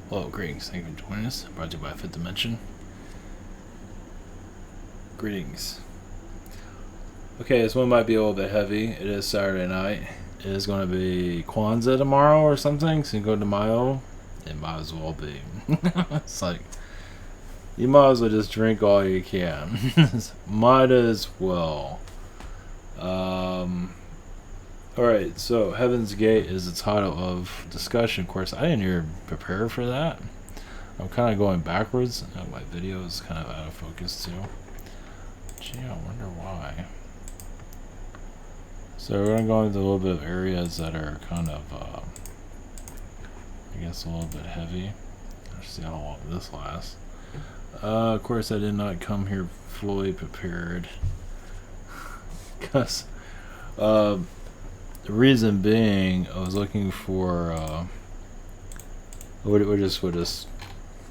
Hello, greetings. Thank you for joining us. Brought to you by Fifth Dimension. Greetings. Okay, this one might be a little bit heavy. It is Saturday night. It is going to be Kwanzaa tomorrow or something. Cinco de Mayo. It might as well be. It's like, you might as well just drink all you can. Might as well. Alright, so Heaven's Gate is the title of discussion. Of course, I didn't even prepare for that. I'm kind of going backwards. My video is kind of out of focus too. Gee, I wonder why. So we're going to go into a little bit of areas that are kind of, I guess, a little bit heavy. Let's see how long this lasts. Of course, I did not come here fully prepared. Because, the reason being, I was looking for, we'll just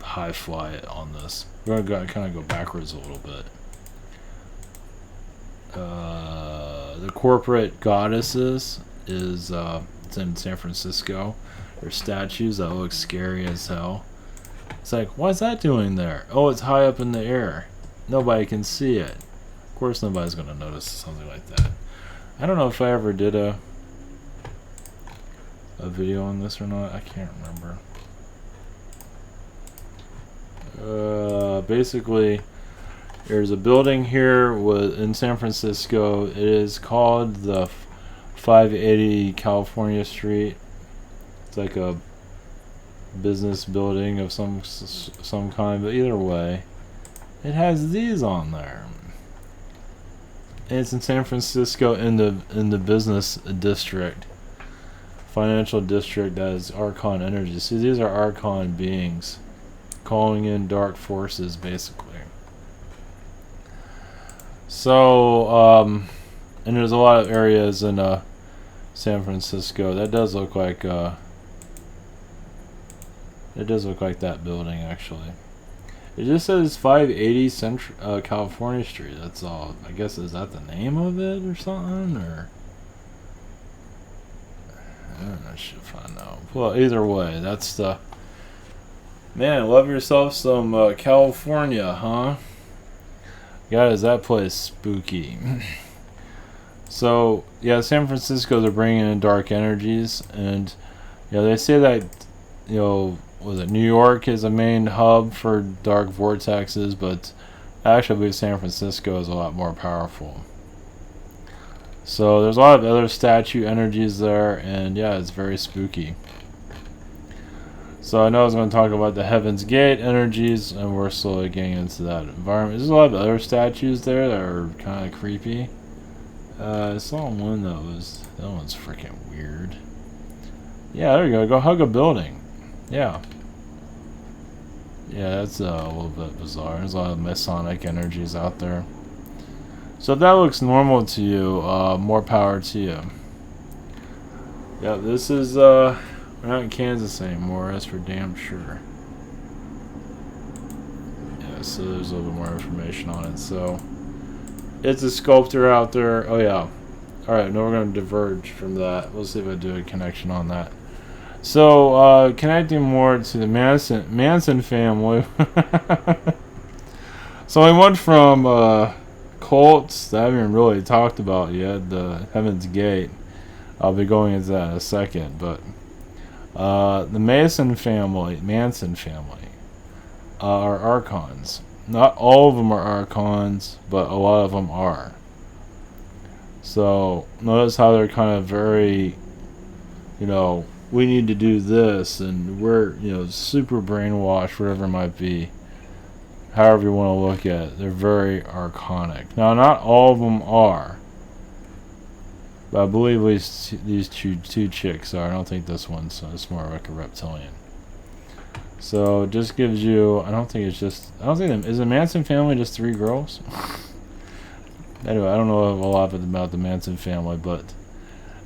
high fly it on this. We're going to kind of go backwards a little bit. The corporate goddesses is, it's in San Francisco. There's statues that look scary as hell. It's like, what's that doing there? Oh, it's high up in the air. Nobody can see it. Of course nobody's going to notice something like that. I don't know if I ever did a video on this or not. I can't remember. Basically, there's a building here in San Francisco. It is called the 580 California Street. It's like a business building of some kind, but either way, it has these on there. And it's in San Francisco in the business district, financial district. That is Archon energy. See, these are Archon beings calling in dark forces, basically. So, and there's a lot of areas in San Francisco. That does look like that building, actually. It just says 580 Central California Street. That's all. I guess, is that the name of it or something? Or I should find out. Well, either way, that's the... Man, love yourself some California, huh? God, is that place spooky. So, yeah, San Francisco, they're bringing in dark energies. And, you know, they say that, you know, was it New York is a main hub for dark vortexes, but actually I believe San Francisco is a lot more powerful. So there's a lot of other statue energies there, and yeah, it's very spooky. So I know I was going to talk about the Heaven's Gate energies, and we're slowly getting into that environment. There's a lot of other statues there that are kind of creepy. I saw one that one's freaking weird. Yeah, there you go. Go hug a building. Yeah. Yeah, that's a little bit bizarre. There's a lot of Masonic energies out there. So if that looks normal to you, more power to you. Yeah, this is, we're not in Kansas anymore, that's for damn sure. Yeah, so there's a little bit more information on it. So, it's a sculptor out there. Oh, yeah. Alright, now we're going to diverge from that. We'll see if I do a connection on that. So, connecting more to the Manson family. So we went from cults that I haven't even really talked about yet, the Heaven's Gate. I'll be going into that in a second, but the Manson family are Archons. Not all of them are Archons, but a lot of them are. So notice how they're kind of very, you know, we need to do this, and we're, you know, super brainwashed, whatever it might be. However you want to look at it, they're very archonic. Now, not all of them are, but I believe at least these two chicks are. I don't think this one's, so it's more like a reptilian. So it just gives you, is the Manson family just 3 girls? Anyway, I don't know a lot about the Manson family, but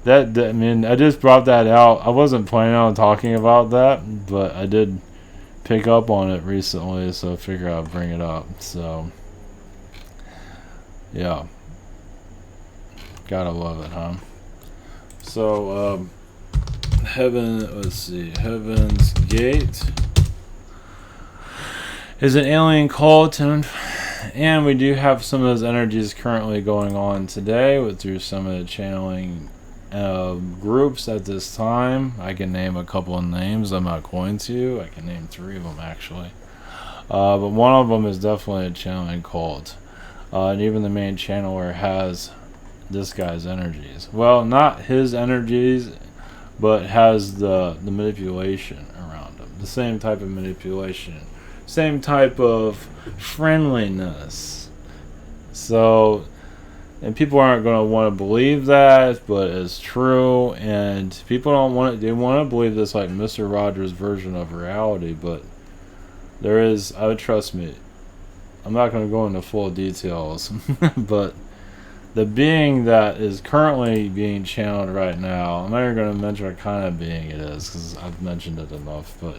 I mean, I just brought that out. I wasn't planning on talking about that, but I did pick up on it recently, so I figured I'd bring it up. So, yeah. Gotta love it, huh? So, let's see, Heaven's Gate. is an alien cult, and we do have some of those energies currently going on today through some of the channeling groups at this time. I can name a couple of names. I'm not going to. I can name 3 of them actually. But one of them is definitely a channeling cult. And even the main channeler has this guy's energies. Well, not his energies, but has the manipulation around him. The same type of manipulation. Same type of friendliness. So, and people aren't going to want to believe that, but it's true. And people don't want it. They want to believe this like Mr. Rogers' version of reality, but there is, I would trust me, I'm not going to go into full details, but the being that is currently being channeled right now, I'm not even going to mention what kind of being it is because I've mentioned it enough, but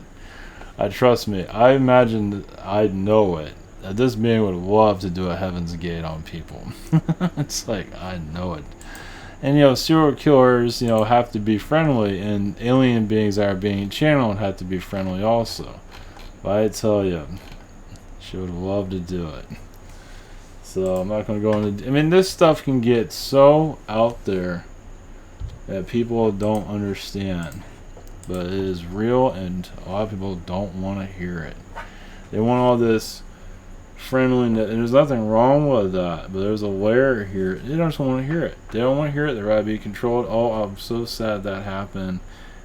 I trust me, I imagine I know it, that this being would love to do a Heaven's Gate on people. It's like, I know it. And serial killers, have to be friendly, and alien beings that are being channeled have to be friendly also. But I tell you, she would love to do it. So I'm not going to go into... I mean, this stuff can get so out there that people don't understand. But it is real, and a lot of people don't want to hear it. They want all this friendliness, and there's nothing wrong with that. But there's a layer here. They don't just want to hear it. They don't want to hear it. They'd rather be controlled. Oh, I'm so sad that happened.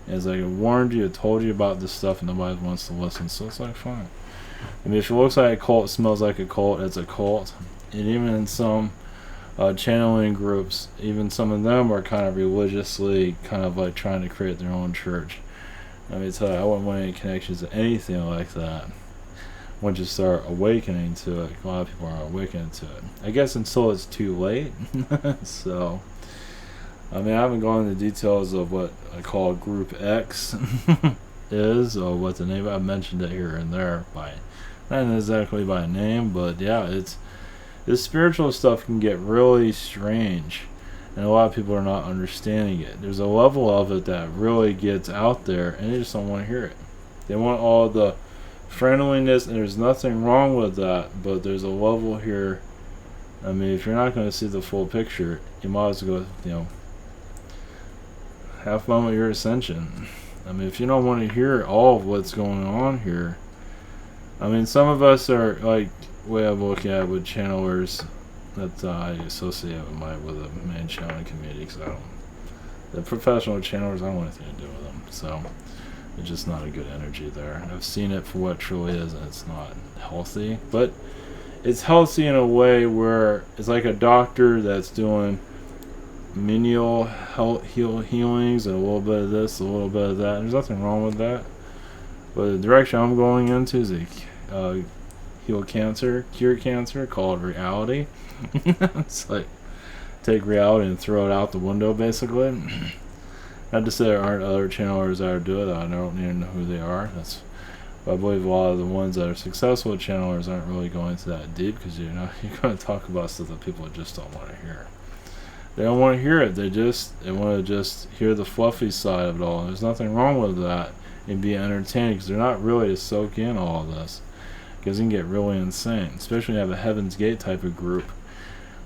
And it's like, I warned you, I told you about this stuff, and nobody wants to listen. So it's like, fine. I mean, if it looks like a cult, smells like a cult, it's a cult. And even in some channeling groups, even some of them are kind of religiously kind of like trying to create their own church. I mean, tell you, I wouldn't want any connections to anything like that. Once you start awakening to it, a lot of people aren't awakening to it. I guess until it's too late. So, I mean, I haven't gone into details of what I call Group X is, or what the name. I've mentioned it here and there by, not exactly by name, but yeah, this spiritual stuff can get really strange, and a lot of people are not understanding it. There's a level of it that really gets out there, and they just don't want to hear it. They want all the friendliness, and there's nothing wrong with that, but there's a level here. I mean, if you're not going to see the full picture, you might as well go, have fun with your ascension. I mean, if you don't want to hear all of what's going on here, I mean, some of us are like, way I'm looking at with channelers that I associate with the main channeling community, because the professional channelers, I don't want anything to do with them. So it's just not a good energy there. I've seen it for what it truly is, and it's not healthy. But it's healthy in a way where it's like a doctor that's doing menial healings and a little bit of this, a little bit of that. There's nothing wrong with that. But the direction I'm going into is heal cancer, cure cancer, called reality. It's like take reality and throw it out the window, basically. Not to say there aren't other channelers that are doing that. I don't even know who they are. But I believe a lot of the ones that are successful channelers aren't really going into that deep, because you're going to talk about stuff that people just don't want to hear. They don't want to hear it. They want to just hear the fluffy side of it all. And there's nothing wrong with that and be entertaining, because they're not really to soak in all of this, because it can get really insane, especially when you have a Heaven's Gate type of group.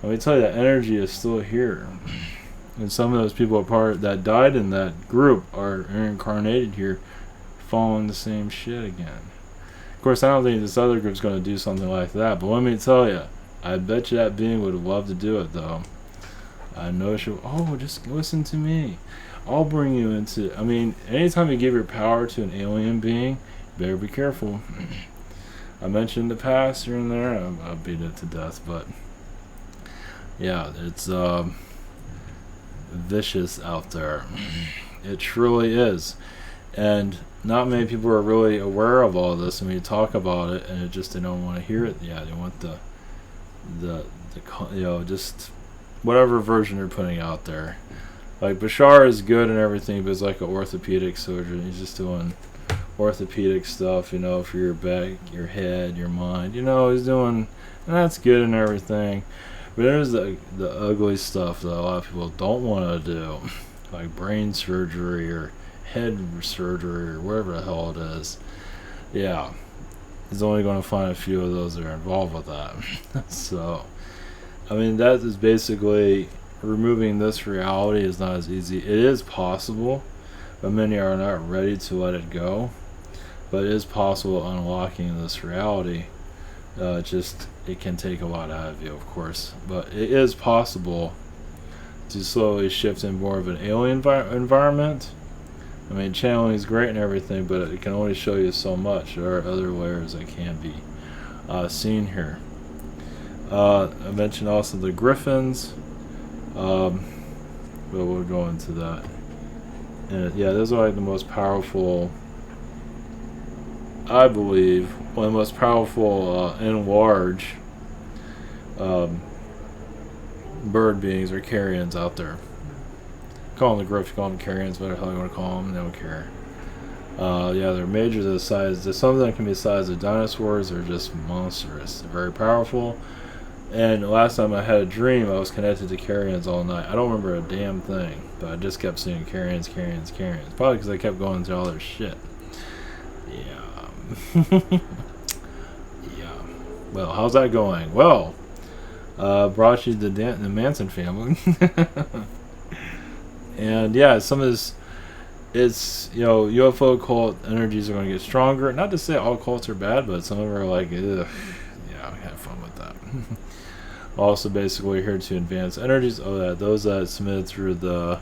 Let me tell you, that energy is still here, and some of those people that died in that group are incarnated here, following the same shit again. Of course, I don't think this other group's going to do something like that, but let me tell you, I bet you that being would love to do it, though. I know just listen to me. I'll bring you into... I mean, anytime you give your power to an alien being, you better be careful. I mentioned the past here and there. I beat it to death, but... yeah, it's vicious out there. It truly is. And not many people are really aware of all this, and when you talk about it, and they don't want to hear it. Yeah, they want the just whatever version they're putting out there. Like, Bashar is good and everything, but it's like an orthopedic surgeon. He's just doing orthopedic stuff, for your back, your head, your mind. He's doing, and that's good and everything. But there's the ugly stuff that a lot of people don't want to do, like brain surgery or head surgery or whatever the hell it is. Yeah. is only going to find a few of those that are involved with that. So, I mean, that is basically removing this reality is not as easy. It is possible, but many are not ready to let it go. But it is possible unlocking this reality. Just it can take a lot out of you, of course. But it is possible to slowly shift in more of an alien environment. I mean, channeling is great and everything, but it can only show you so much. There are other layers that can be seen here. I mentioned also the Griffins. But we'll go into that. And yeah, those are like the most powerful, I believe, one of the most powerful and large bird beings or carrions out there. Call them the Griffins, call them carrions, whatever the hell you want to call them, they don't care. Yeah, they're major to the size. Some of them can be the size of dinosaurs. They're just monstrous. They're very powerful. And last time I had a dream, I was connected to carrions all night. I don't remember a damn thing, but I just kept seeing carrions. Probably because I kept going through all their shit. Yeah. Yeah. Well, how's that going? Well, brought you the Manson family. And yeah, some of this, it's, UFO cult energies are going to get stronger. Not to say all cults are bad, but some of them are like, ugh. Yeah, have fun with that. Also, basically here to advance energies. Those that submitted through the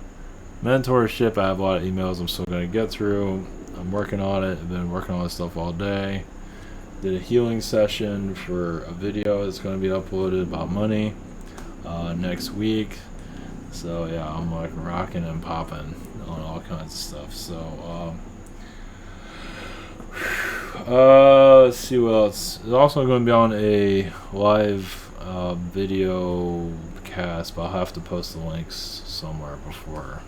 mentorship, I have a lot of emails I'm still going to get through. I'm working on it. I've been working on this stuff all day. Did a healing session for a video that's going to be uploaded about money next week. So yeah, I'm like rocking and popping on all kinds of stuff. So let's see what else. It's also going to be on a live video cast, but I'll have to post the links somewhere before,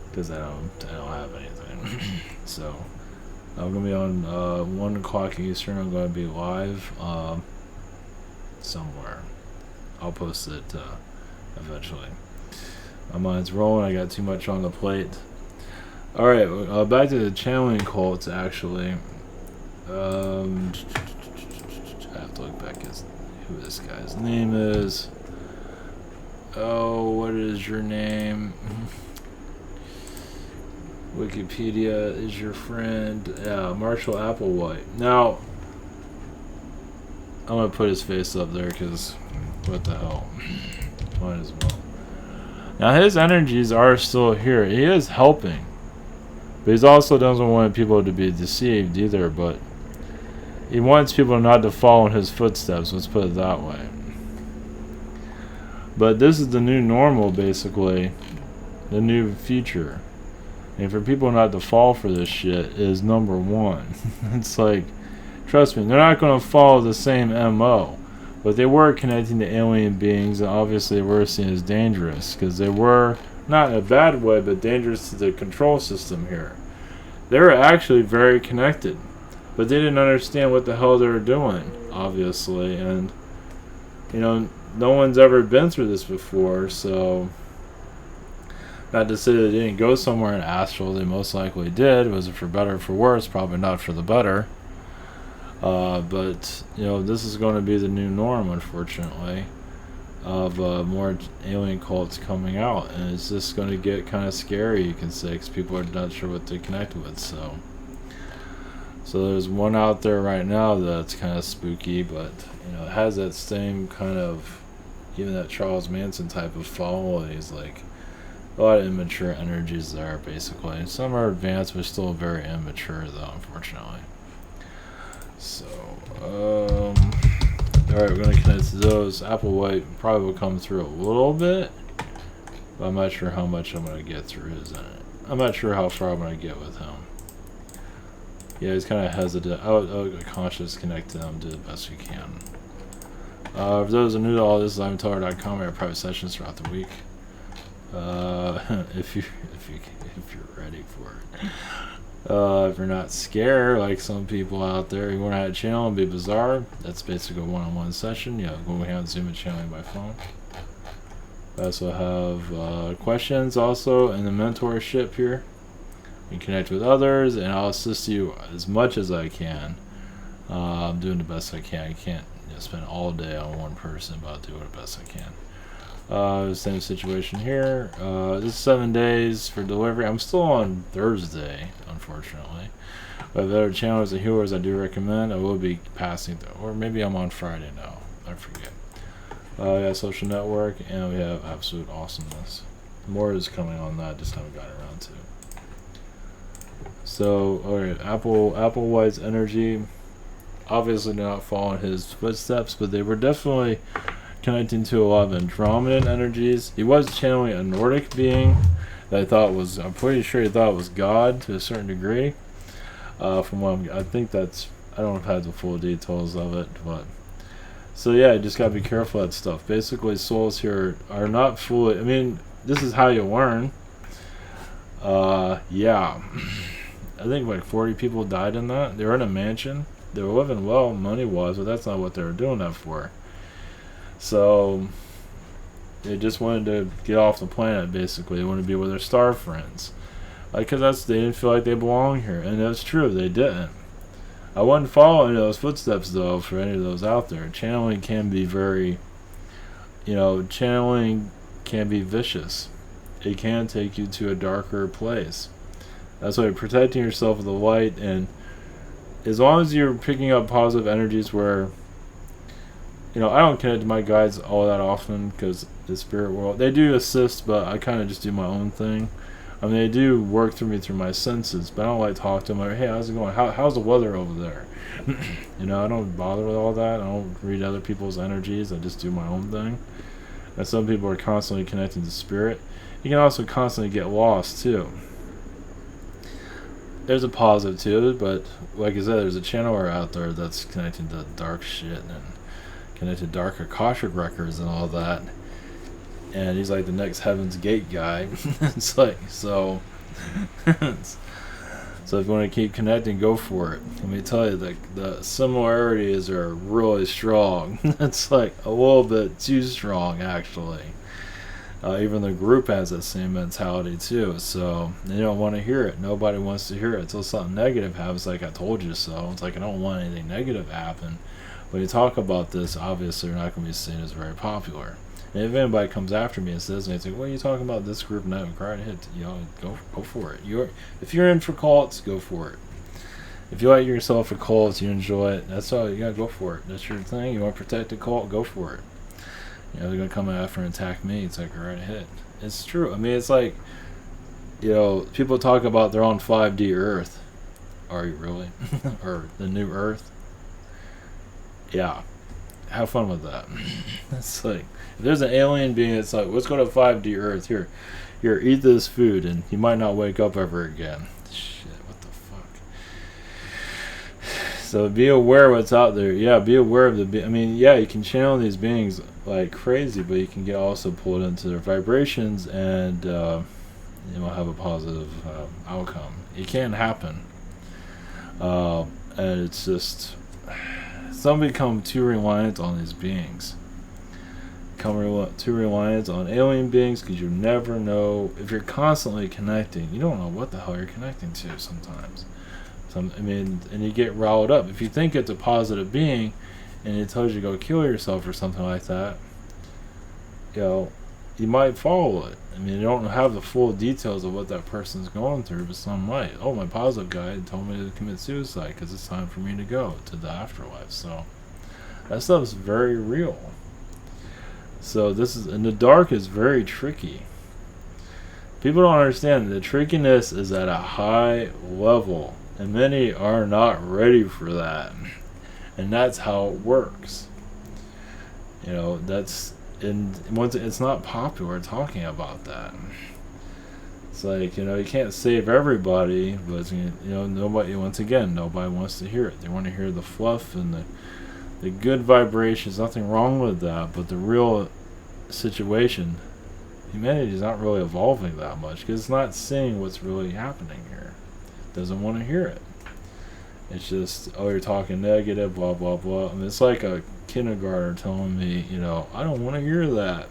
because I don't have anything. So I'm going to be on 1 o'clock Eastern. I'm going to be live somewhere. I'll post it eventually. My mind's rolling. I got too much on the plate. Alright, back to the channeling cults, actually. I have to look back at who this guy's name is. Oh, what is your name? Wikipedia is your friend. Yeah, Marshall Applewhite. Now, I'm going to put his face up there because what the hell. Might as well. Now, his energies are still here. He is helping. But he also doesn't want people to be deceived either. But he wants people not to follow in his footsteps. Let's put it that way. But this is the new normal, basically. The new future. And for people not to fall for this shit is number one. It's like, trust me, they're not going to follow the same MO. But they were connecting to alien beings, and obviously they were seen as dangerous, because they were, not in a bad way, but dangerous to the control system here. They were actually very connected, but they didn't understand what the hell they were doing, obviously, and, no one's ever been through this before, so, not to say they didn't go somewhere in astral, they most likely did. Was it for better or for worse? Probably not for the better. But this is going to be the new norm, unfortunately, of more alien cults coming out, and it's just going to get kind of scary, you can say, because people are not sure what to connect with. So there's one out there right now that's kind of spooky, but it has that same kind of, even that Charles Manson type of following. He's like a lot of immature energies there, basically. Some are advanced, but still very immature, though, unfortunately. So, alright, we're going to connect to those. Applewhite probably will come through a little bit, but I'm not sure how much I'm going to get through his in it. I'm not sure how far I'm going to get with him. Yeah, he's kind of hesitant. I'll conscious connect to him, do the best we can. For those who are new to all this, I'mTaller.com. I have private sessions throughout the week. If you're ready for it. If you're not scared, like some people out there, you want to have a channel and be bizarre, that's basically a one-on-one session. Go ahead Zoom and channeling by phone. I also have questions also in the mentorship here. You can connect with others, and I'll assist you as much as I can I'm doing the best I can. I can't spend all day on one person, but I'll do the best I can. Same situation here. This is 7 days for delivery. I'm still on Thursday, unfortunately. But if there are channels and healers I do recommend, I will be passing, or maybe I'm on Friday now. I forget. We have social network, and we have absolute awesomeness. More is coming on that, just haven't gotten around to. So, alright, Applewhite's energy. Obviously not following his footsteps, but they were definitely connecting to a lot of Andromedan energies. He was channeling a Nordic being that I thought was, I'm pretty sure he thought was God to a certain degree. From what I think that's, I don't know if I have the full details of it, but so yeah, you just gotta be careful of that stuff. Basically, souls here are not fully, I mean, this is how you learn. Yeah. I think like 40 people died in that. They were in a mansion. They were living well money-wise, but that's not what they were doing that for. So they just wanted to get off the planet, basically. They wanted to be with their star friends. Because they didn't feel like they belonged here. And that's true, they didn't. I wouldn't follow any of those footsteps, though, for any of those out there. Channeling can be very, channeling can be vicious. It can take you to a darker place. That's why protecting yourself with the light, and as long as you're picking up positive energies where, I don't connect to my guides all that often because the spirit world, they do assist, but I kind of just do my own thing. I mean, they do work through me through my senses, but I don't like to talk to them like, hey, how's it going? How's the weather over there? I don't bother with all that. I don't read other people's energies. I just do my own thing. And some people are constantly connecting to spirit. You can also constantly get lost, too. There's a positive to it, but like I said, there's a channeler out there that's connecting to dark shit and connected to dark Akashic records and all that. And he's like the next Heaven's Gate guy. It's like, so if you want to keep connecting, go for it. Let me tell you, the similarities are really strong. It's like a little bit too strong, actually. Even the group has that same mentality too, so they don't want to hear it. Nobody wants to hear it until something negative happens, like I told you so. It's like I don't want anything negative to happen. When you talk about this, obviously you're not going to be seen as very popular. And if anybody comes after me and says anything, what are you talking about this group? No, right ahead, go for it. If you're in for cults, go for it. If you like yourself for cults, you enjoy it, that's all, you gotta go for it. That's your thing, you want to protect the cult, go for it. They're going to come after and attack me. It's like, right ahead. It's true. I mean, it's like, people talk about they're on 5D Earth. Are you really? Or the new Earth? Yeah. Have fun with that. It's like, if there's an alien being, it's like, let's go to 5D Earth. Here, eat this food, and you might not wake up ever again. Shit, what the fuck? So be aware what's out there. Yeah, be aware of you can channel these beings like crazy, but you can get also pulled into their vibrations and have a positive outcome. It can happen, and it's just some become too reliant on these beings, too reliant on alien beings, because you never know. If you're constantly connecting, you don't know what the hell you're connecting to sometimes. And you get riled up. If you think it's a positive being and it tells you to go kill yourself or something like that, you might follow it. I mean, you don't have the full details of what that person's going through, but some might. Oh, my positive guy told me to commit suicide because it's time for me to go to the afterlife. So that stuff is very real. So and the dark is very tricky. People don't understand the trickiness is at a high level, and many are not ready for that. And that's how it works. It's not popular talking about that. It's like, you can't save everybody, but nobody wants to hear it. They want to hear the fluff and the good vibrations. Nothing wrong with that, but the real situation, humanity is not really evolving that much because it's not seeing what's really happening here. It doesn't want to hear it. It's just, you're talking negative, blah, blah, blah. I mean, it's like a kindergartner telling me, I don't want to hear that.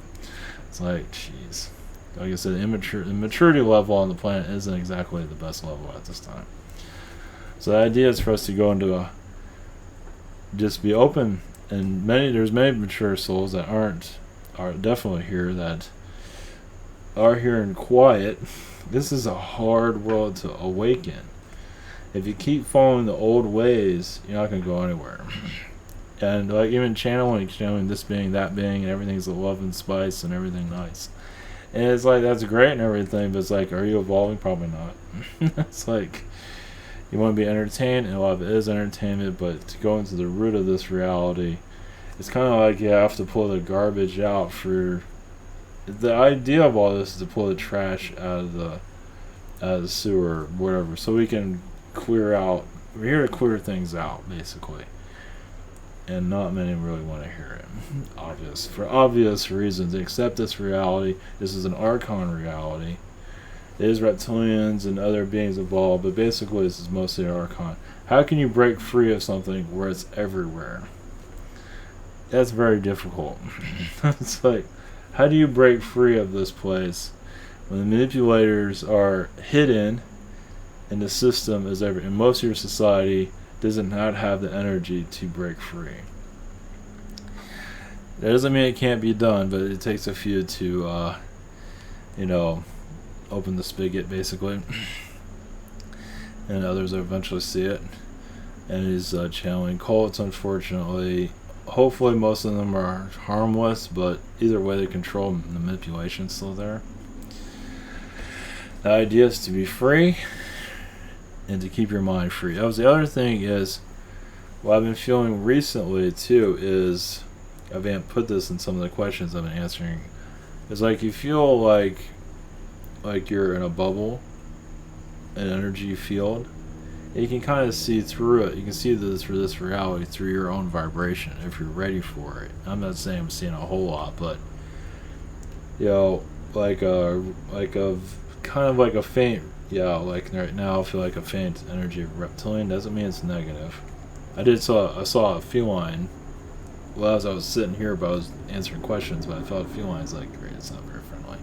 It's like, jeez. Like I said, the maturity level on the planet isn't exactly the best level at this time. So the idea is for us to go into just be open. And there's many mature souls that are definitely here, that are here in quiet. This is a hard world to awaken. If you keep following the old ways, you're not going to go anywhere. And like even channeling this being, that being, and everything's a love and spice and everything nice. And it's like, that's great and everything, but it's like, are you evolving? Probably not. It's like, you want to be entertained, and a lot of it is entertainment, but to go into the root of this reality, it's kind of like you have to pull the garbage out. For the idea of all this is to pull the trash out of the sewer, or whatever, so we can clear out. We're here to clear things out, basically. And not many really want to hear it. For obvious reasons. They accept this reality. This is an Archon reality. It is reptilians and other beings involved, but basically this is mostly an Archon. How can you break free of something where it's everywhere? That's very difficult. It's like, how do you break free of this place when the manipulators are hidden and the system is everywhere? And most of your society does not have the energy to break free. That doesn't mean it can't be done, but it takes a few to, open the spigot, basically. And others will eventually see it. And he's channeling cults, unfortunately. Hopefully most of them are harmless, but either way, the control and the manipulation's still there. The idea is to be free and to keep your mind free. That was the other thing. Is what I've been feeling recently too is, I've put this in some of the questions I've been answering. It's like you feel like you're in a bubble, an energy field, and you can kind of see through it. You can see this reality through your own vibration if you're ready for it. I'm not saying I'm seeing a whole lot, but like a kind of like a faint. Yeah, like right now I feel like a faint energy of reptilian. Doesn't mean it's negative. I saw a feline. Well, as I was sitting here, but I was answering questions, but I felt a feline's like, great, it's not very friendly.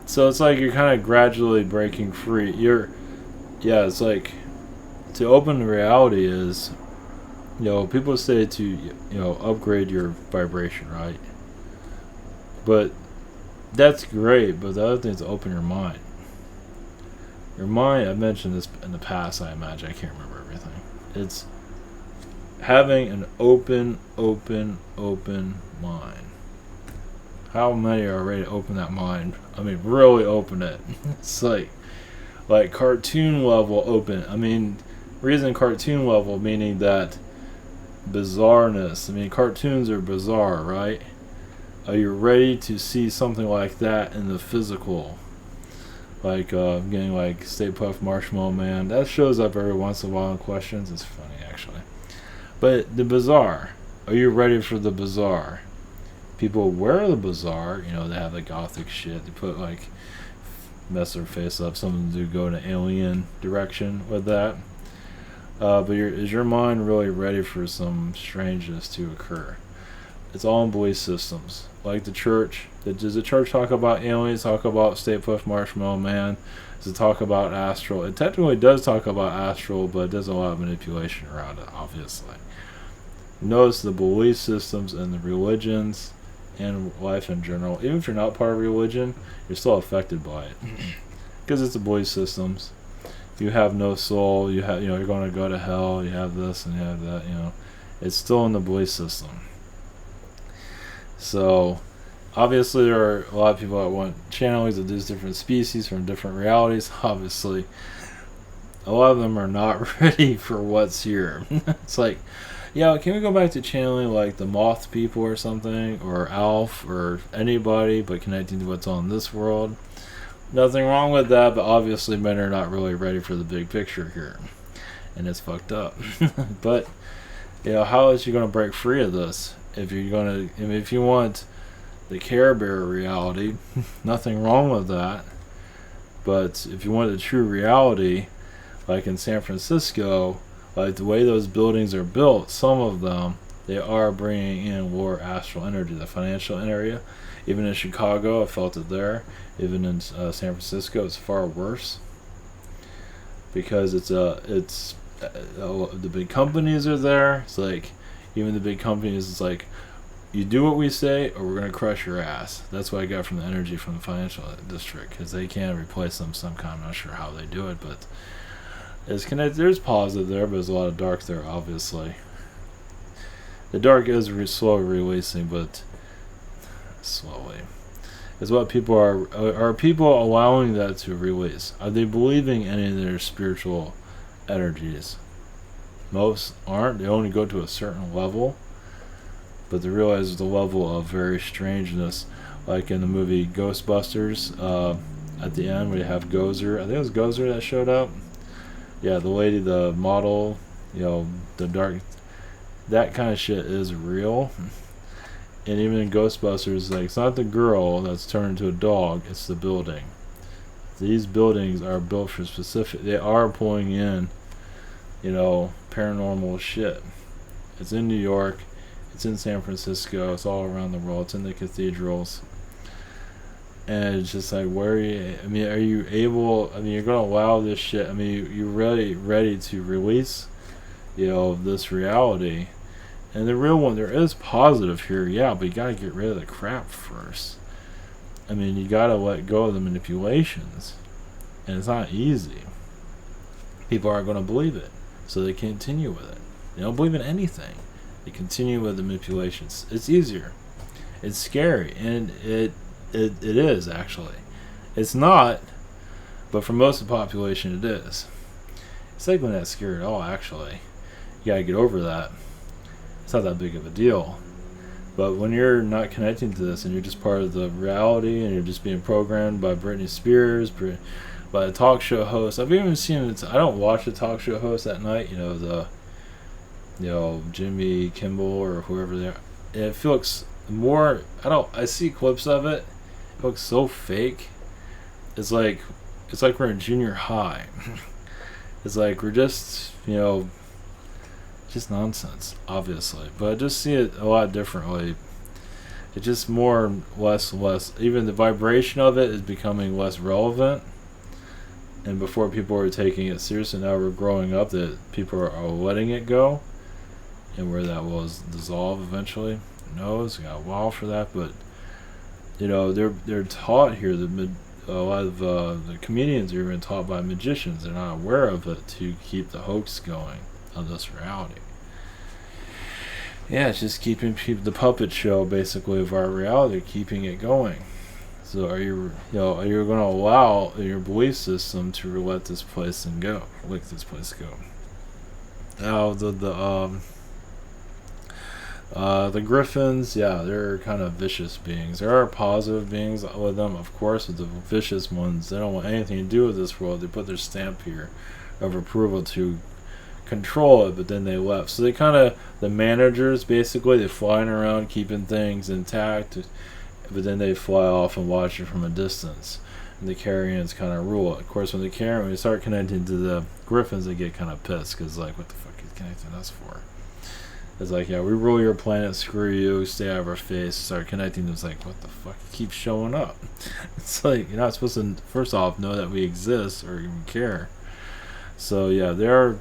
So it's like you're kind of gradually breaking free. It's like, to open the reality is, people say to, upgrade your vibration, right? But that's great, but the other thing is to open your mind. Your mind, I've mentioned this in the past, I imagine, I can't remember everything. It's having an open mind. How many are ready to open that mind? I mean, really open it. It's like cartoon level open. I mean, reason cartoon level, meaning that bizarreness. I mean, cartoons are bizarre, right? Are you ready to see something like that in the physical? Like getting like Stay Puft Marshmallow Man. That shows up every once in a while in questions. It's funny, actually. But the bizarre. Are you ready for the bizarre? People wear the bizarre. They have the gothic shit. They put like, mess their face up. Some of them do go in an alien direction with that. But is your mind really ready for some strangeness to occur? It's all in belief systems. Like the church. Does the church talk about aliens, talk about Stay Puft Marshmallow Man? Does it talk about astral? It technically does talk about astral, but it does a lot of manipulation around it, obviously. Notice the belief systems and the religions and life in general. Even if you're not part of religion, you're still affected by it. Because it's the belief systems. You have no soul, you're going to go to hell, you have this and you have that, It's still in the belief system. So, obviously there are a lot of people that want channelings of these different species from different realities. Obviously, a lot of them are not ready for what's here. It's like, can we go back to channeling like the moth people or something, or Alf, or anybody, but connecting to what's on this world? Nothing wrong with that, but obviously men are not really ready for the big picture here. And it's fucked up. But, how is you going to break free of this? If you want the Care Bear reality, nothing wrong with that. But if you want the true reality, like in San Francisco, like the way those buildings are built, some of them, they are bringing in more astral energy. The financial area, even in Chicago, I felt it there. Even in San Francisco, it's far worse because the big companies are there. It's like Even the big companies, it's like, you do what we say or we're going to crush your ass. That's what I got from the energy from the financial district, because they can't replace them some kind. I'm not sure how they do it, but it's connected. There's positive there, but there's a lot of dark there, obviously. The dark is slowly releasing, but slowly. Is what people are people allowing that to release? Are they believing any of their spiritual energies? Most aren't. They only go to a certain level. But they realize the level of very strangeness, like in the movie Ghostbusters, at the end where you have Gozer. I think it was Gozer that showed up. Yeah, the lady, the model, the dark, that kind of shit is real. And even in Ghostbusters, like, it's not the girl that's turned into a dog, it's the building. These buildings are built for specific, they are pulling in, paranormal shit. It's in New York. It's in San Francisco. It's all around the world. It's in the cathedrals. And it's just like, where are you? I mean, are you able? I mean, you're going to allow this shit. I mean, you're really ready to release, this reality. And the real one, there is positive here, yeah, but you got to get rid of the crap first. I mean, you got to let go of the manipulations. And it's not easy. People aren't going to believe it. So they continue with it. They don't believe in anything. They continue with the manipulations. It's easier. It's scary, and it is actually. It's not, but for most of the population, it is. It's like when that's scary at all. Actually, you gotta get over that. It's not that big of a deal. But when you're not connecting to this, and you're just part of the reality, and you're just being programmed by Britney Spears, by a talk show host. I've even seen it. I don't watch the talk show host at night. Jimmy Kimmel or whoever they are. It feels more. I see clips of it. It looks so fake. It's like we're in junior high. It's like we're just just nonsense, obviously. But I just see it a lot differently. It's just less. Even the vibration of it is becoming less relevant. And before people were taking it seriously, now we're growing up that people are letting it go. And where that will dissolve eventually, who knows? We got a while for that, but they're taught here. A lot of the comedians are even taught by magicians. They're not aware of it to keep the hoax going of this reality. Yeah, it's just keeping the puppet show basically of our reality, keeping it going. So are you going to allow your belief system to let this place go? Let this place go. Now the Griffins, yeah, they're kind of vicious beings. There are positive beings with them, of course, but the vicious ones, they don't want anything to do with this world. They put their stamp here of approval to control it, but then they left. So they the managers, basically, they're flying around keeping things intact, but then they fly off and watch it from a distance. And the Carrions kind of rule it. Of course, when you start connecting to the Griffins, they get kind of pissed, because, like, what the fuck are you connecting us for? It's like, yeah, we rule your planet, screw you, stay out of our face. Start connecting them. It's like, what the fuck? You keep showing up. It's like, you're not supposed to, first off, know that we exist or even care. So, yeah, there are,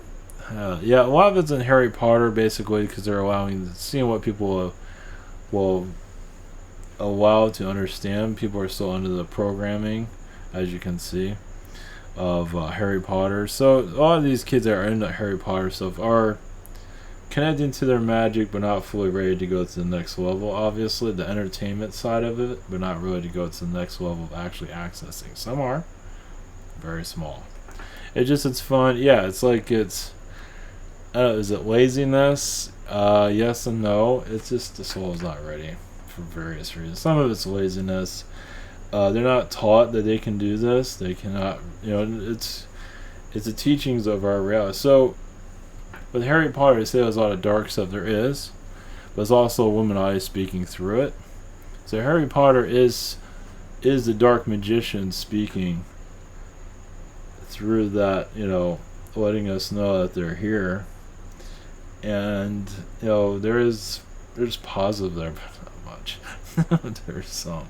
a lot of it's in Harry Potter, basically, because they're seeing what people will allow to understand. People are still under the programming, as you can see, of Harry Potter. So, a lot of these kids that are into Harry Potter stuff are connecting to their magic, but not fully ready to go to the next level. Obviously, the entertainment side of it, but not really to go to the next level of actually accessing. Some are very small. It's fun. Yeah, it's like is it laziness? Yes and no. It's just the soul is not ready for various reasons. Some of it's laziness. They're not taught that they can do this. They cannot. It's the teachings of our reality. So, with Harry Potter, they say there's a lot of dark stuff. There is, but it's also a woman eye speaking through it. So Harry Potter is the dark magician speaking through that, letting us know that they're here. And there's positive there, but not much. There's some.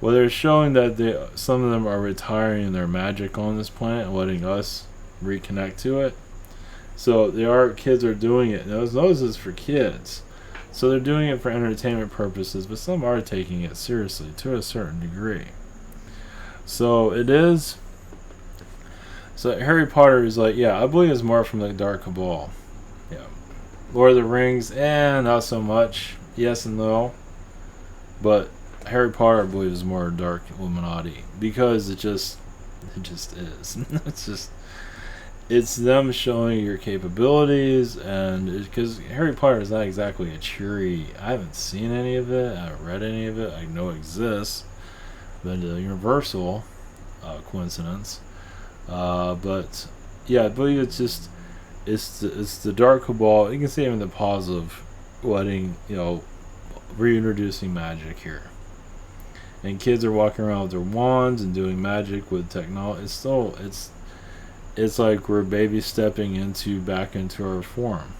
Well, they're showing that some of them are retiring their magic on this planet and letting us reconnect to it. So kids are doing it. Those is for kids. So they're doing it for entertainment purposes, but some are taking it seriously to a certain degree. So it is. So Harry Potter is like, yeah, I believe it's more from the Dark Cabal. Yeah. Lord of the Rings, not so much. Yes and no. But Harry Potter, I believe, is more Dark Illuminati because it just is. It's them showing your capabilities, and because Harry Potter is not exactly a cheery. I haven't seen any of it. I haven't read any of it. I know it exists, but a universal coincidence. But yeah, I believe it's just it's the Dark Cabal. You can see even the positive, letting reintroducing magic here. And kids are walking around with their wands and doing magic with technology. It's like we're baby stepping back into our form.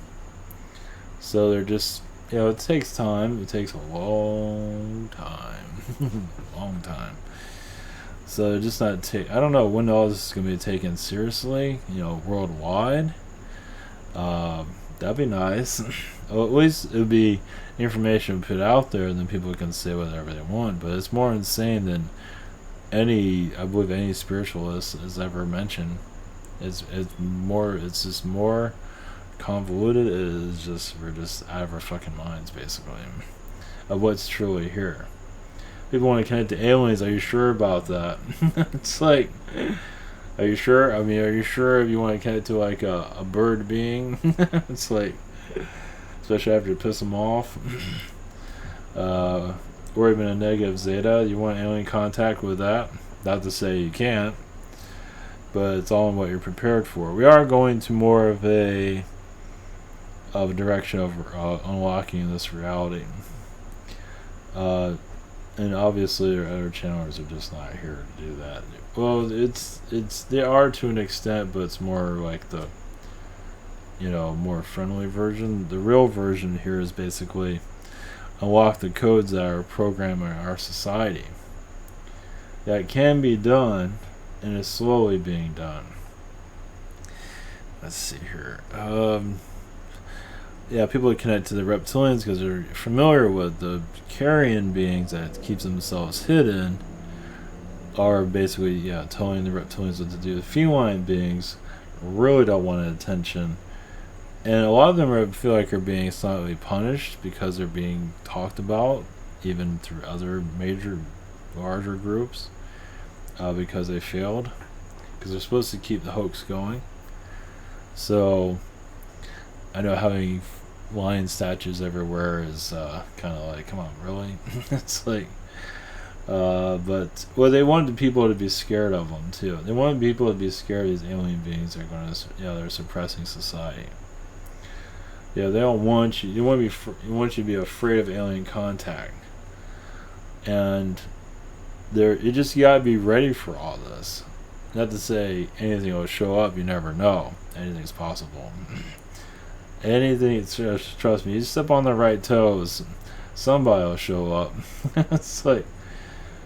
So they're just it takes time. It takes a long time, long time. So they're just not I don't know when all this is gonna be taken seriously. Worldwide. That'd be nice. Well, at least it would be information put out there, and then people can say whatever they want. But it's more insane than I believe any spiritualist has ever mentioned. It's just more convoluted. We're just out of our fucking minds, basically, of what's truly here. People want to connect to aliens. Are you sure about that? It's like, are you sure? I mean, are you sure if you want to connect to like a bird being? It's like, especially after you piss them off, or even a negative zeta. You want alien contact with that? Not to say you can't, but it's all in what you're prepared for. We are going to more of a direction of unlocking this reality. And obviously our other channelers are just not here to do that. Well, they are to an extent, but it's more like the more friendly version. The real version here is basically unlock the codes that are programming our society. That can be done, and is slowly being done. Let's see here. People connect to the reptilians because they're familiar with the carrion beings that keeps themselves hidden. Are basically telling the reptilians what to do. The feline beings really don't want attention, and a lot of them feel like they're being slightly punished because they're being talked about, even through other major, larger groups, because they failed, because they're supposed to keep the hoax going. So I know having lion statues everywhere is kind of like, come on, really? It's like, but they wanted people to be scared of them too. They wanted people to be scared of these alien beings. They're suppressing society. They don't want you. They want you to be afraid of alien contact, and you just gotta be ready for all this. Not to say anything will show up. You never know. Anything's possible. Anything, trust me, you step on the right toes, somebody will show up. It's like,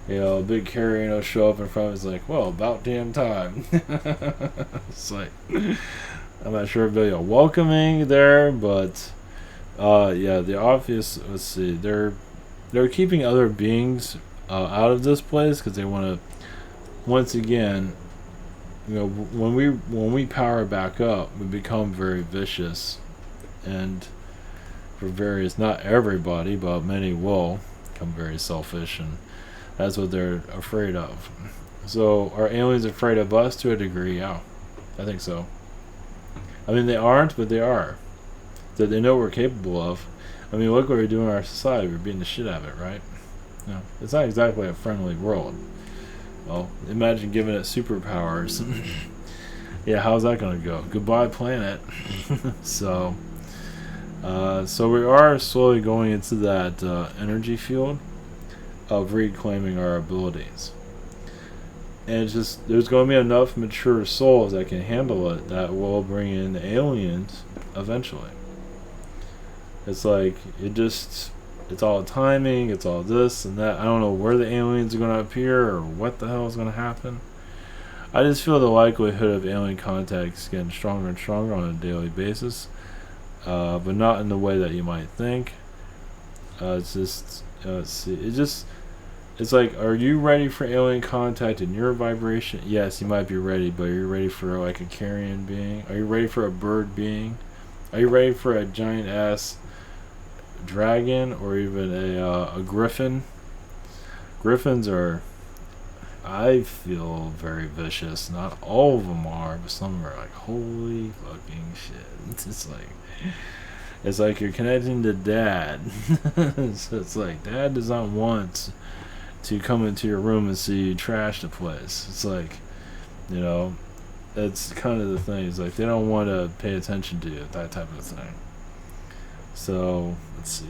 a big carrier will show up in front of. It's like, well, about damn time. It's like, I'm not sure if they're welcoming there, but the obvious. Let's see, they're keeping other beings out of this place because they want to. Once again, when we power back up, we become very vicious. And for various, not everybody, but many will become very selfish, and that's what they're afraid of. So are aliens afraid of us to a degree? Yeah, I think so. I mean, they aren't, but they are. That they know what we're capable of. I mean, look what we're doing in our society. We're beating the shit out of it, right? It's not exactly a friendly world. Well, imagine giving it superpowers. Yeah, how's that going to go? Goodbye, planet. So we are slowly going into that energy field of reclaiming our abilities. And it's just, there's going to be enough mature souls that can handle it that will bring in the aliens eventually. It's like, it's all timing, it's all this and that. I don't know where the aliens are going to appear or what the hell is going to happen. I just feel the likelihood of alien contact is getting stronger and stronger on a daily basis, but not in the way that you might think. It's just, let's see, it's like, are you ready for alien contact in your vibration? Yes, you might be ready, but are you ready for like a carrion being? Are you ready for a bird being? Are you ready for a giant ass dragon or even a griffin? Griffins are, I feel, very vicious. Not all of them are, but some are like, holy fucking shit. It's like you're connecting to dad. So it's like dad does not want to come into your room and see you trash the place. It's like, you know, that's kind of the thing. It's like they don't want to pay attention to you, that type of thing. So,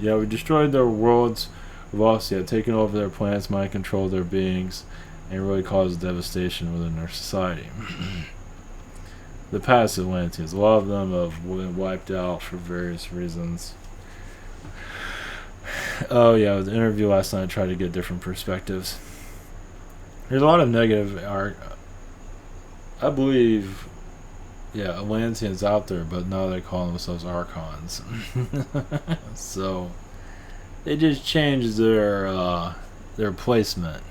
yeah, we destroyed their worlds. We've also taken over their planets, mind controlled their beings, and really caused devastation within their society. The past Atlanteans, a lot of them have been wiped out for various reasons. Oh yeah, with the interview last night, I tried to get different perspectives. There's a lot of negative art. I believe, yeah, Atlanteans out there, but now they call themselves Archons. So they just changed their placement.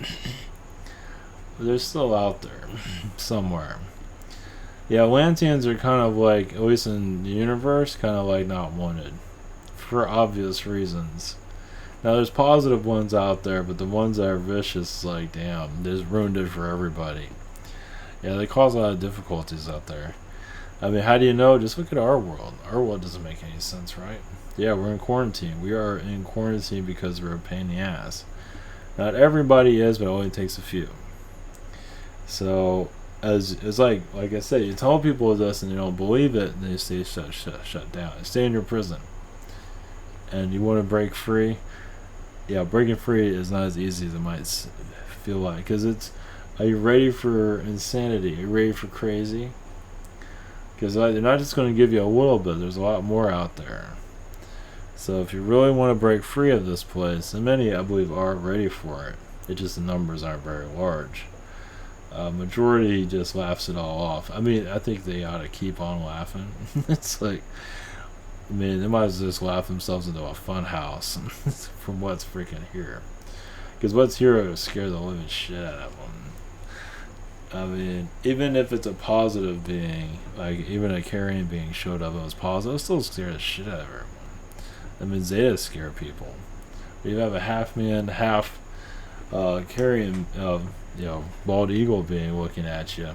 But they're still out there somewhere. Yeah, Atlanteans are kind of like, at least in the universe, kind of like not wanted for obvious reasons. Now there's positive ones out there, but the ones that are vicious, like damn, they just ruined it for everybody. Yeah, they cause a lot of difficulties out there. I mean, how do you know? Just look at our world. Our world doesn't make any sense, right? Yeah, we're in quarantine. We are in quarantine because we're a pain in the ass. Not everybody is, but it only takes a few. So, as it's like I said, you tell people this and they don't believe it, and they stay shut down. You stay in your prison. And you want to break free. Yeah, breaking free is not as easy as it might feel like. Because are you ready for insanity? Are you ready for crazy? Because they're not just going to give you a little bit. There's a lot more out there. So if you really want to break free of this place, and many, I believe, are ready for it. It's just the numbers aren't very large. Majority just laughs it all off. I mean, I think they ought to keep on laughing. It's like, I mean, they might as well just laugh themselves into a fun house from what's freaking here. Because what's here will scare the living shit out of them. I mean, even if it's a positive being, like even a carrion being showed up and was positive, it'll still scare the shit out of everyone. I mean, Zetas scare people. You have a half man, half carrion, bald eagle being looking at you.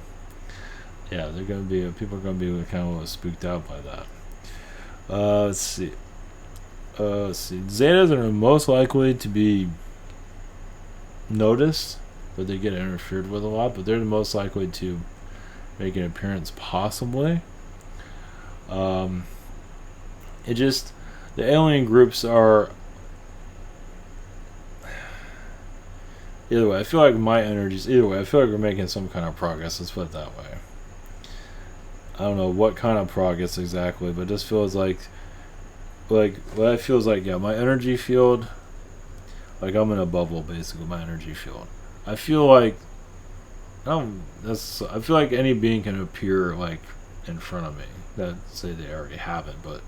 Yeah, people are gonna be kind of a little spooked out by that. Let's see. Zetas are most likely to be noticed, but they get interfered with a lot. But they're the most likely to make an appearance, possibly. The alien groups are. Either way, I feel like my energies. Either way, I feel like we're making some kind of progress. Let's put it that way. I don't know what kind of progress exactly, but it just feels like what it feels like. Yeah, my energy field. Like I'm in a bubble, basically. My energy field. I feel like. I feel like any being can appear like in front of me. That say they already haven't, but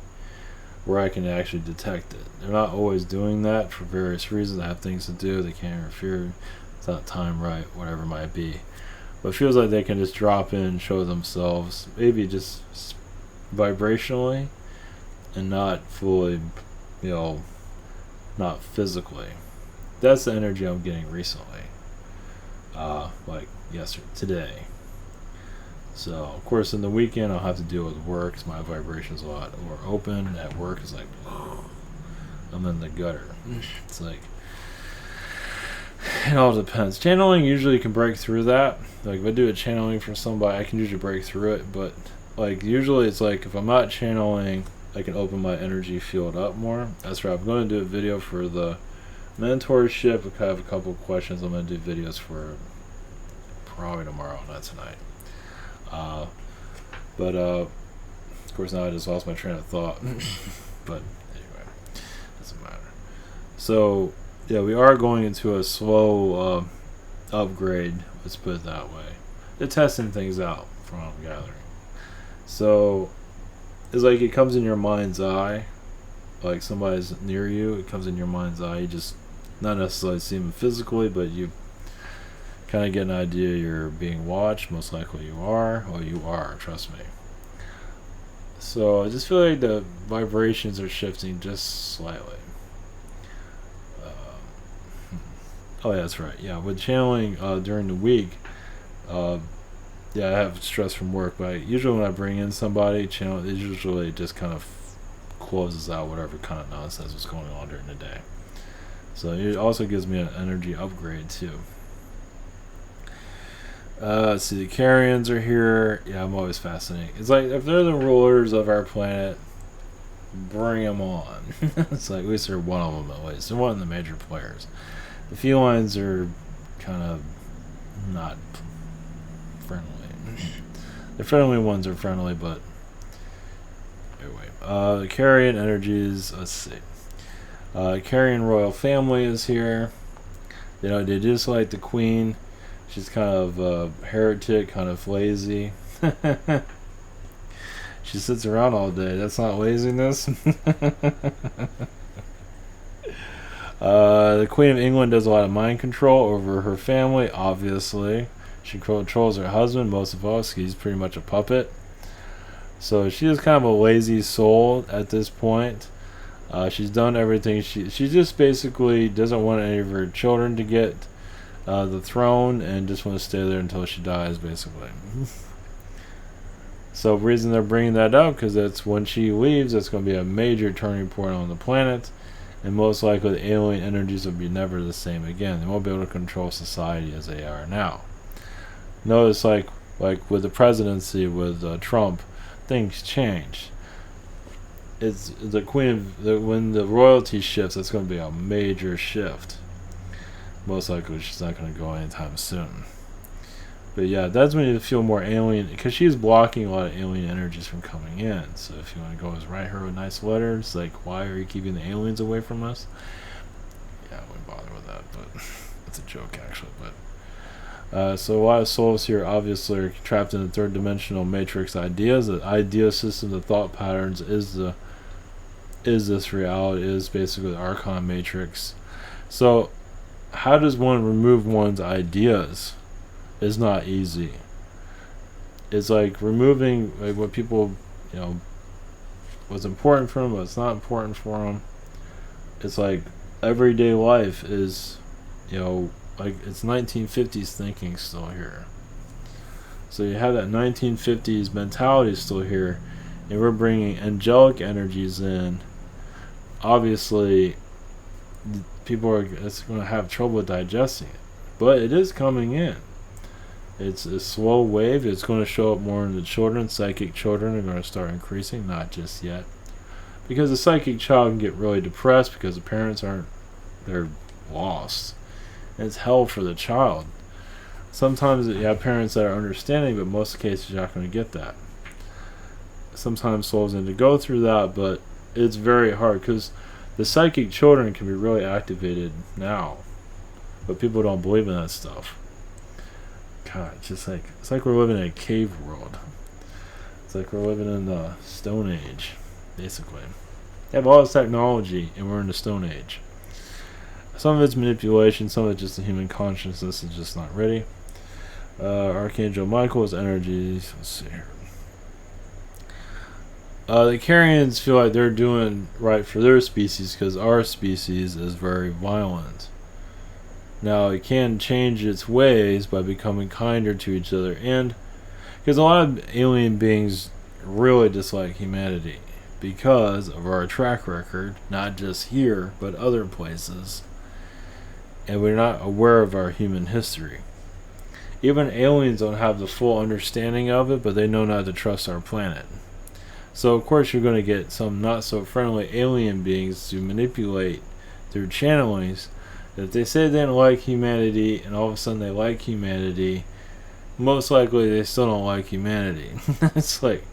where I can actually detect it. They're not always doing that for various reasons. They have things to do. They can't interfere. It's not time right. Whatever it might be. But it feels like they can just drop in, show themselves, maybe just vibrationally, and not fully, not physically. That's the energy I'm getting recently. Like yesterday, today. So, of course, in the weekend, I'll have to deal with work because my vibration's a lot more open. At work, it's like, I'm in the gutter. It's like, it all depends. Channeling usually can break through that. Like, if I do a channeling for somebody, I can usually break through it. But, like, usually it's like, if I'm not channeling, I can open my energy field up more. That's right. I'm going to do a video for the mentorship. I have a couple of questions I'm going to do videos for probably tomorrow, not tonight. But of course now I just lost my train of thought. But anyway, doesn't matter. So yeah, we are going into a slow upgrade. Let's put it that way. they're testing things out from what I'm gathering. So it's like it comes in your mind's eye, like somebody's near you. It comes in your mind's eye. You just not necessarily see them physically, but you kind of get an idea you're being watched. Most likely you are. Well, you are. Trust me. So I just feel like the vibrations are shifting just slightly. Oh yeah, that's right. Yeah, with channeling during the week, yeah, I have stress from work, but usually when I bring in somebody, channel it usually just kind of closes out whatever kind of nonsense was going on during the day. So it also gives me an energy upgrade too. Let's see, the Carrions are here. Yeah, I'm always fascinated. It's like if they're the rulers of our planet, bring them on. It's like at least they're one of them at least. They're one of the major players. The felines are kind of not friendly. The friendly ones are friendly, but anyway. The Carrion energies. Let's see. Carrion royal family is here. You know, they just like the queen. She's kind of a heretic, kind of lazy. She sits around all day. That's not laziness. The Queen of England does a lot of mind control over her family, obviously. She controls her husband, most of us. He's pretty much a puppet. So she is kind of a lazy soul at this point. She's done everything. She just basically doesn't want any of her children to get the throne and just want to stay there until she dies, basically. So the reason they're bringing that up, because that's when she leaves, that's going to be a major turning point on the planet. And most likely the alien energies will be never the same again. They won't be able to control society as they are now. Notice like with the presidency with Trump, things change. It's the when the royalty shifts, it's going to be a major shift. Most likely she's not going to go anytime soon. But yeah, that's when you feel more alien, because she's blocking a lot of alien energies from coming in. So if you want to go write her a nice letter, it's like, why are you keeping the aliens away from us? Yeah, I wouldn't bother with that, but it's a joke actually. But so a lot of souls here obviously are trapped in the third dimensional matrix ideas. The idea system, the thought patterns is this reality, is basically the Archon matrix. So how does one remove one's ideas? Is not easy. It's like removing like what people, what's important for them, what's not important for them. It's like everyday life is, like it's 1950s thinking still here. So you have that 1950s mentality still here, and we're bringing angelic energies in. Obviously, people are going to have trouble digesting it, but it is coming in. It's a slow wave. It's going to show up more in the children. Psychic children are going to start increasing, not just yet. Because the psychic child can get really depressed because the parents they're lost. And it's hell for the child. Sometimes you have parents that are understanding, but most cases you're not going to get that. Sometimes souls need to go through that, but it's very hard because the psychic children can be really activated now. But people don't believe in that stuff. God, it's like we're living in a cave world. It's like we're living in the Stone Age, basically. They have all this technology, and we're in the Stone Age. Some of it's manipulation, some of it's just the human consciousness is just not ready. Archangel Michael's energies. Let's see here. The Carrions feel like they're doing right for their species because our species is very violent. Now, it can change its ways by becoming kinder to each other, and because a lot of alien beings really dislike humanity because of our track record, not just here, but other places, and we're not aware of our human history. Even aliens don't have the full understanding of it, but they know not to trust our planet. So, of course, you're going to get some not-so-friendly alien beings to manipulate through channelings. If they say they don't like humanity and all of a sudden they like humanity, most likely they still don't like humanity. It's like,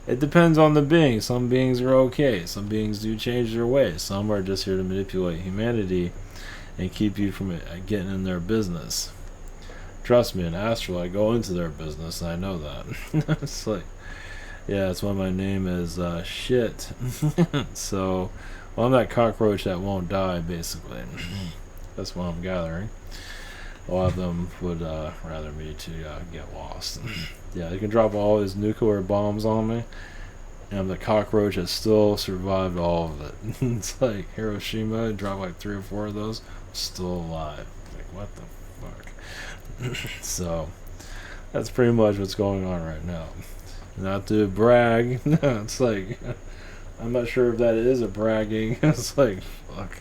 it depends on the being. Some beings are okay. Some beings do change their ways. Some are just here to manipulate humanity and keep you from getting in their business. Trust me, in Astral, I go into their business, and I know that. It's like, yeah, that's why my name is shit. So, well, I'm that cockroach that won't die, basically. That's what I'm gathering. A lot of them would rather me to get lost. Yeah, they can drop all these nuclear bombs on me, and I'm the cockroach that still survived all of it. It's like Hiroshima, dropped like 3 or 4 of those, still alive. Like, what the fuck? So that's pretty much what's going on right now. Not to brag. No, it's like, I'm not sure if that is a bragging. It's like, fuck.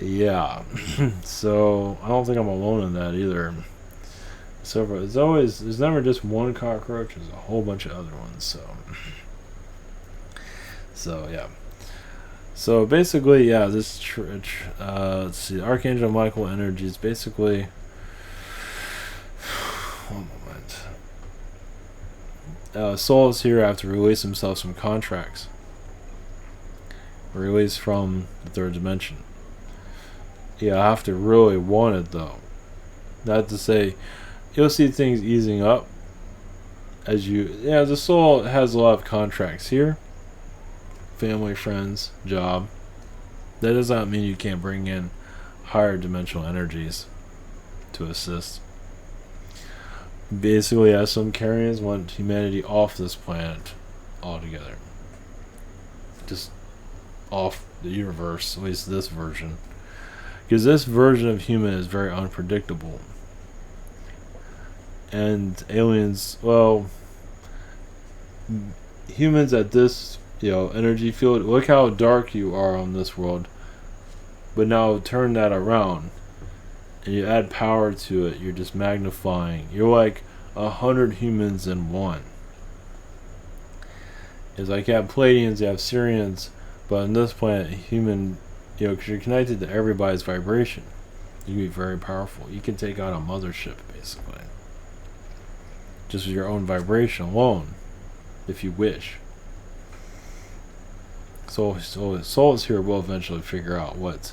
Yeah. So I don't think I'm alone in that either. So there's never just one cockroach. There's a whole bunch of other ones. So yeah. So basically, yeah. This let's see. Archangel Michael energy is basically. One moment. Souls here have to release themselves from contracts. Release from the third dimension. Yeah, I have to really want it though. Not to say you'll see things easing up as the soul has a lot of contracts here. Family, friends, job. That does not mean you can't bring in higher dimensional energies to assist. Basically, as some Carrions want humanity off this planet altogether. Just off the universe, at least this version. Because this version of human is very unpredictable. And aliens, well, humans at this, energy field, look how dark you are on this world. But now turn that around. And you add power to it, you're just magnifying. You're like 100 humans in one. It's like you have Pleiadians, you have Syrians, but on this planet, human, because you're connected to everybody's vibration, you can be very powerful. You can take on a mothership, basically. Just with your own vibration alone, if you wish. So souls here will eventually figure out what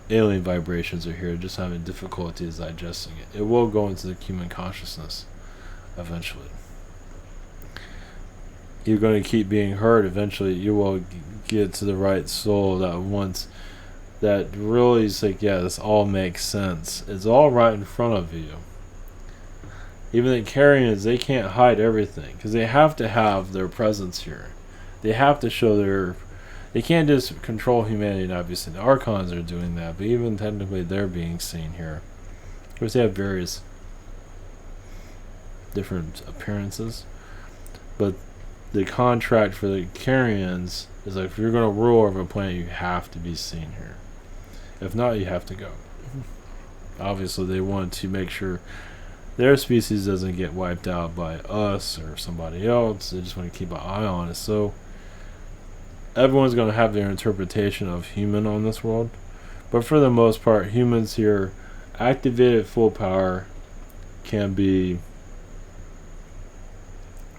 alien vibrations are here, just having difficulties digesting it. It will go into the human consciousness eventually. You're going to keep being heard. Eventually you will get to the right soul that really is like, yeah, this all makes sense. It's all right in front of you. Even the Carrions, they can't hide everything because they have to have their presence here. They have to show they can't just control humanity, and obviously the Archons are doing that, but even technically they're being seen here. Of course, they have various different appearances, but the contract for the Carrions is like, if you're going to rule over a planet, you have to be seen here. If not, you have to go. Obviously, they want to make sure their species doesn't get wiped out by us or somebody else. They just want to keep an eye on it. So everyone's going to have their interpretation of human on this world, but for the most part, humans here, activated full power, can be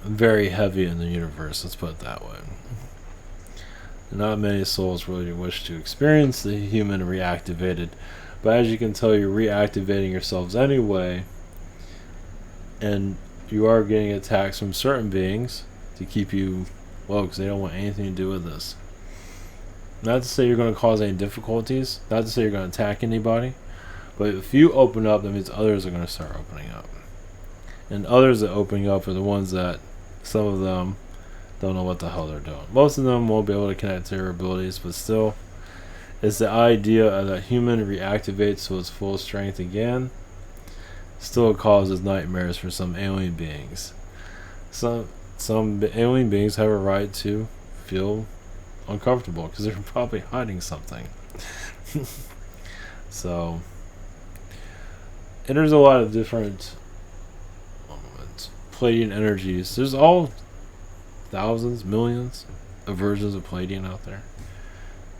very heavy in the universe. Let's put it that way. Not many souls really wish to experience the human reactivated, but as you can tell, you're reactivating yourselves anyway, and you are getting attacks from certain beings to keep you low because they don't want anything to do with this. Not to say you're going to cause any difficulties, not to say you're going to attack anybody, but if you open up, that means others are going to start opening up. And others that are opening up are the ones that, some of them, don't know what the hell they're doing. Most of them won't be able to connect to their abilities, but still, it's the idea that human reactivates to its full strength again, still causes nightmares for some alien beings. Some alien beings have a right to feel uncomfortable because they're probably hiding something. So, and there's a lot of different Pleiadian energies. There's all thousands, millions of versions of Pleiadian out there.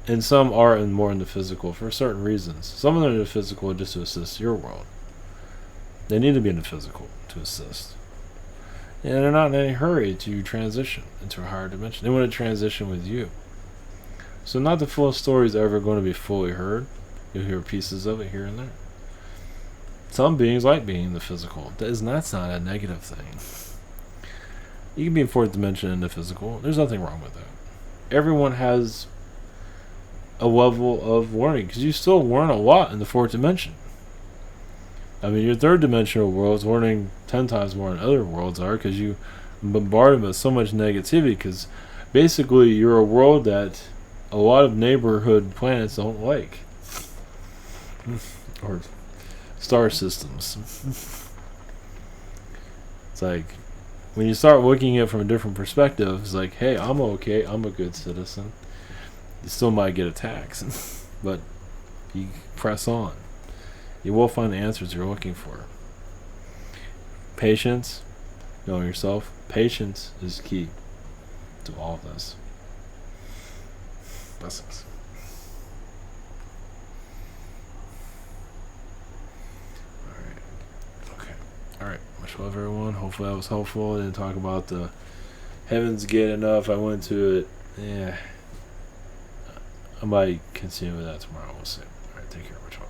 And some are more in the physical for certain reasons. Some of them are in the physical just to assist your world. They need to be in the physical to assist. And they're not in any hurry to transition into a higher dimension. They want to transition with you. So not the full story is ever going to be fully heard. You'll hear pieces of it here and there. Some beings like being in the physical. That's not a negative thing. You can be in fourth dimension in the physical. There's nothing wrong with that. Everyone has a level of learning, because you still learn a lot in the fourth dimension. I mean, your third dimensional world is learning 10 times more than other worlds are, because you bombard them with so much negativity, because basically you're a world that a lot of neighborhood planets don't like. Or star systems. It's like, when you start looking at it from a different perspective, it's like, hey, I'm okay, I'm a good citizen. You still might get attacked, but you press on. You will find the answers you're looking for. Patience, knowing yourself, patience is key to all of this. Blessings. Alright, much love everyone. Hopefully that was helpful. I didn't talk about the Heaven's Gate enough. I went to it. Yeah. I might continue with that tomorrow. We'll see. Alright, take care. Much love.